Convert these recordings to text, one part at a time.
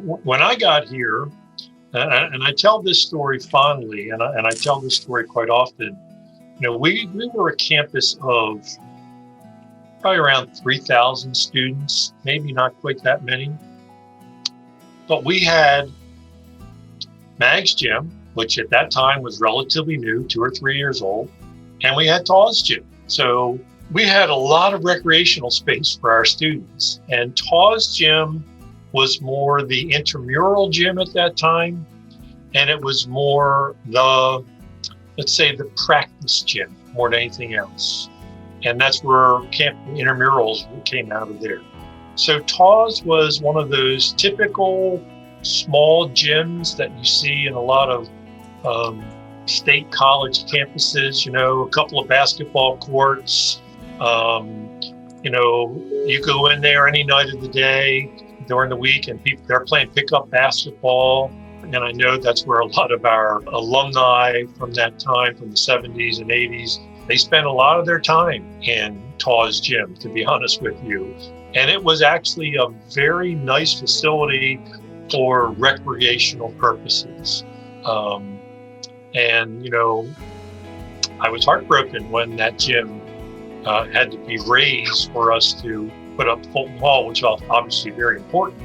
when I got here, and I tell this story fondly, and I tell this story quite often. We were a campus of probably around 3,000 students, maybe not quite that many. But we had Mag's Gym, which at that time was relatively new, 2 or 3 years old, and we had Taw's Gym. So we had a lot of recreational space for our students. And Taw's Gym was more the intramural gym at that time, and it was more the, let's say, the practice gym more than anything else. And that's where camp intramurals came out of there. So Taw's was one of those typical small gyms that you see in a lot of state college campuses, a couple of basketball courts. You go in there any night of the day during the week and they're playing pickup basketball. And I know that's where a lot of our alumni from that time, from the 70s and 80s, they spent a lot of their time in Taw's Gym, to be honest with you. And it was actually a very nice facility for recreational purposes. I was heartbroken when that gym had to be raised for us to put up Fulton Hall, which was obviously very important.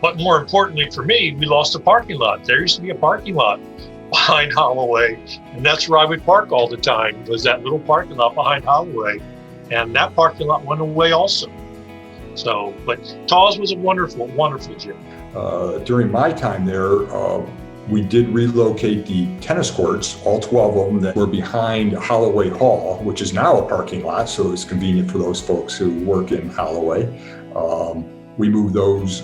But more importantly for me, we lost a parking lot. There used to be a parking lot behind Holloway, and that's where I would park all the time, was that little parking lot behind Holloway. And that parking lot went away also. So, but Taw's was a wonderful, wonderful gym. During my time there, we did relocate the tennis courts, all 12 of them that were behind Holloway Hall, which is now a parking lot, so it's convenient for those folks who work in Holloway. We moved those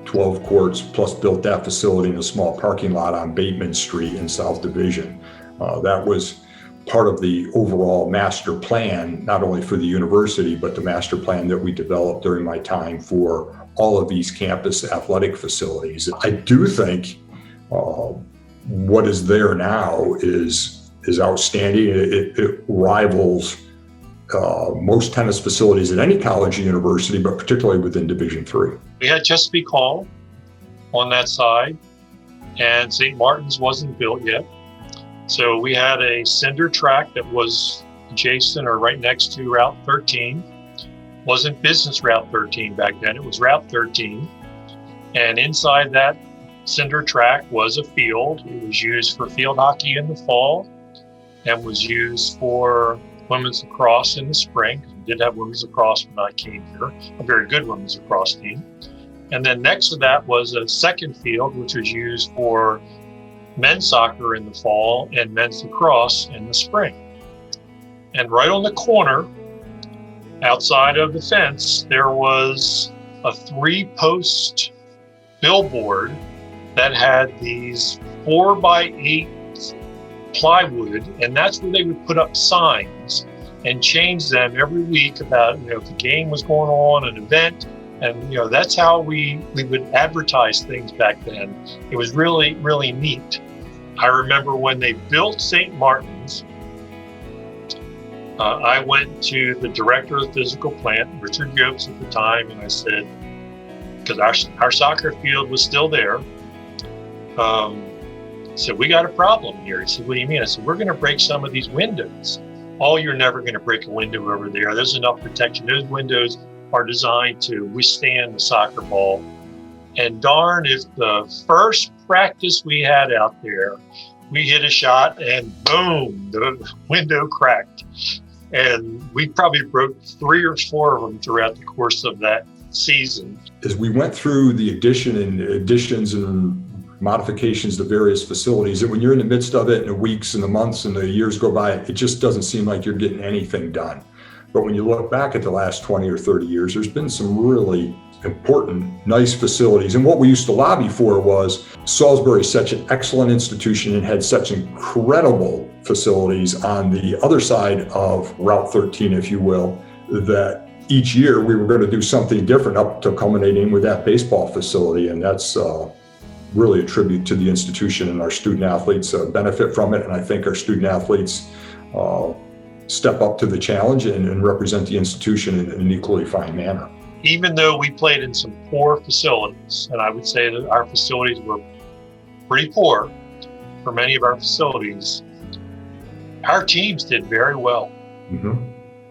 12 courts, plus built that facility in a small parking lot on Bateman Street in South Division. That was part of the overall master plan, not only for the university, but the master plan that we developed during my time for all of these campus athletic facilities. I do think what is there now is outstanding. It rivals most tennis facilities at any college or university, but particularly within Division III. We had Chesapeake Hall on that side, and St. Martin's wasn't built yet. So we had a cinder track that was adjacent or right next to Route 13. Wasn't Business Route 13 back then, it was Route 13. And inside that cinder track was a field. It was used for field hockey in the fall and was used for women's lacrosse in the spring. We did have women's lacrosse when I came here, a very good women's lacrosse team. And then next to that was a second field, which was used for men's soccer in the fall and men's lacrosse in the spring. And right on the corner, outside of the fence, there was a 3-post billboard that had these 4x8 plywood, and that's where they would put up signs and change them every week about, if the game was going on, an event. And, that's how we would advertise things back then. It was really, really neat. I remember when they built St. Martin's, I went to the director of the physical plant, Richard Yopes at the time, and I said, because our soccer field was still there, said, we got a problem here. He said, what do you mean? I said, we're going to break some of these windows. Oh, you're never going to break a window over there. There's enough protection. Those windows are designed to withstand the soccer ball. And darn, if the first practice we had out there, we hit a shot and boom, the window cracked. And we probably broke 3 or 4 of them throughout the course of that season. As we went through the additions and modifications to various facilities, and when you're in the midst of it and the weeks and the months and the years go by, it just doesn't seem like you're getting anything done. But when you look back at the last 20 or 30 years, there's been some really important, nice facilities. And what we used to lobby for was Salisbury is such an excellent institution and had such incredible facilities on the other side of Route 13, if you will, that each year we were going to do something different up to culminating with that baseball facility. And that's really a tribute to the institution, and our student athletes benefit from it. And I think our student athletes step up to the challenge and represent the institution in an equally fine manner. even though we played in some poor facilities, and I would say that our facilities were pretty poor for many of our facilities, our teams did very well. Mm-hmm.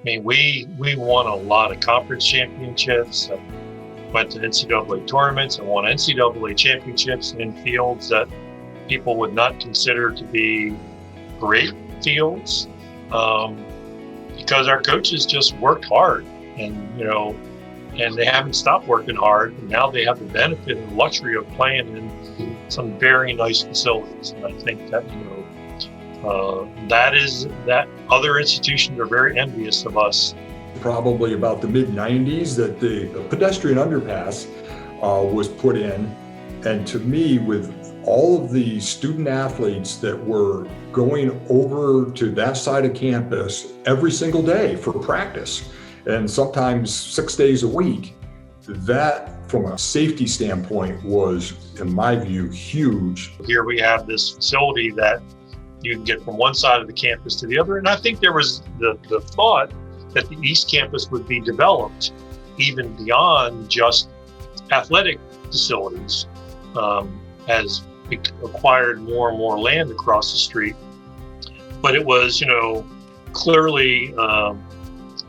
I mean, we won a lot of conference championships, went to NCAA tournaments, and won NCAA championships in fields that people would not consider to be great fields, because our coaches just worked hard, and they haven't stopped working hard. And now they have the benefit and luxury of playing in some very nice facilities. And I think that, that other institutions are very envious of us. Probably about the mid-90s that the pedestrian underpass was put in. And to me, with all of the student athletes that were going over to that side of campus every single day for practice, and sometimes 6 days a week, that from a safety standpoint was, in my view, huge. Here we have this facility that you can get from one side of the campus to the other. And I think there was the thought that the East Campus would be developed even beyond just athletic facilities, as we acquired more and more land across the street. But it was, clearly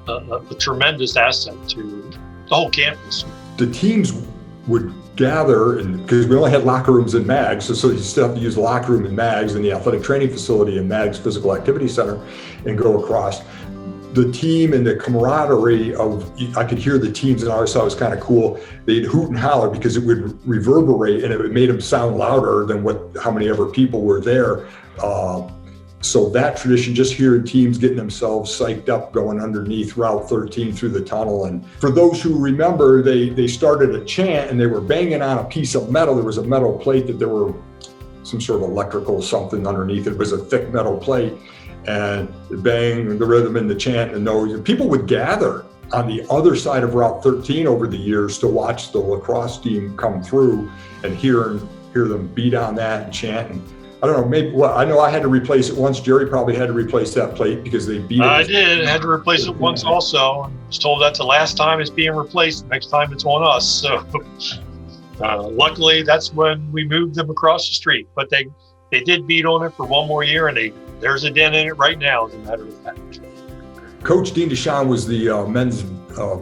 a tremendous asset to the whole campus. The teams would gather, and because we only had locker rooms in MAGs, so you still have to use the locker room in MAGs and the athletic training facility in MAGs Physical Activity Center and go across. The team and the camaraderie of, I could hear the teams, and I always thought it was kind of cool. They'd hoot and holler because it would reverberate and it made them sound louder than how many ever people were there. So that tradition, just hearing teams getting themselves psyched up going underneath Route 13 through the tunnel. And for those who remember, they started a chant and they were banging on a piece of metal. There was a metal plate that there were some sort of electrical something underneath. It was a thick metal plate, and bang the rhythm in the chant and noise. People would gather on the other side of Route 13 over the years to watch the lacrosse team come through and hear them beat on that and chant. And I don't know, I know I had to replace it once. Jerry probably had to replace that plate because they beat it. I did. I had to replace it once also. I was told that's the last time it's being replaced. Next time it's on us. So luckily, that's when we moved them across the street. But they did beat on it for one more year, and there's a dent in it right now, as a matter of fact. Coach Dean DeShawn was the men's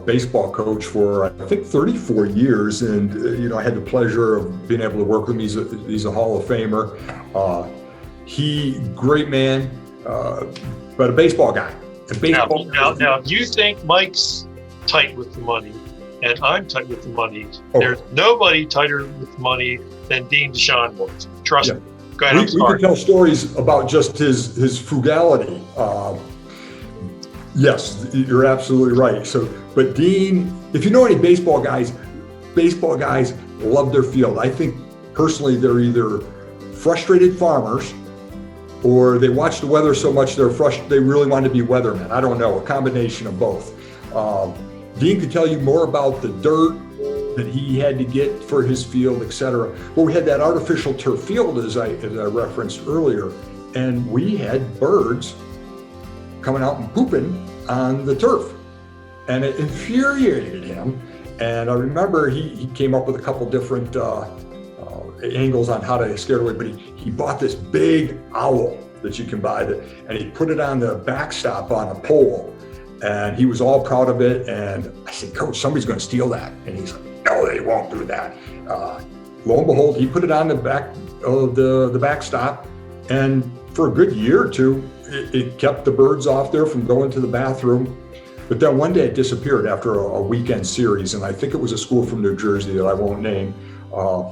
baseball coach for, I think, 34 years. And, I had the pleasure of being able to work with him. He's a Hall of Famer. Great man, but a baseball guy. Now, if you think Mike's tight with the money, and I'm tight with the money, There's nobody tighter with the money than Dean DeShawn was. Trust me. Go ahead, we could tell stories about just his frugality. Yes, you're absolutely right. But Dean, if you know any baseball guys love their field. I think personally they're either frustrated farmers or they watch the weather so much they really want to be weathermen. I don't know, a combination of both. Dean could tell you more about the dirt that he had to get for his field, etc. But we had that artificial turf field, as I referenced earlier, and we had birds coming out and pooping on the turf, and it infuriated him. And I remember he came up with a couple different angles on how to scare it away, but he bought this big owl that you can buy, and he put it on the backstop on a pole, and he was all proud of it. And I said, Coach, somebody's going to steal that. And he's like, no, they won't do that. Lo and behold, he put it on the back of the backstop, and for a good year or two, it kept the birds off there from going to the bathroom. But then one day it disappeared after a weekend series, and I think it was a school from New Jersey that I won't name.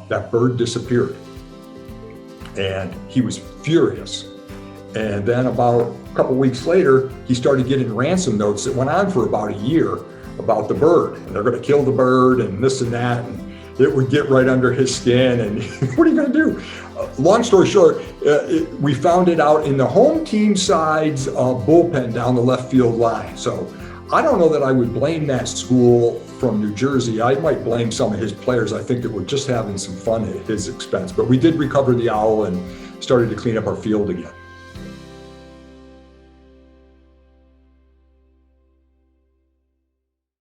That bird disappeared, and he was furious. And then about a couple weeks later, he started getting ransom notes that went on for about a year about the bird, and they're going to kill the bird and this and that, and it would get right under his skin. And what are you going to do? Long story short, we found it out in the home team side's bullpen down the left field line. So I don't know that I would blame that school from New Jersey. I might blame some of his players. I think that we're just having some fun at his expense. But we did recover the owl and started to clean up our field again.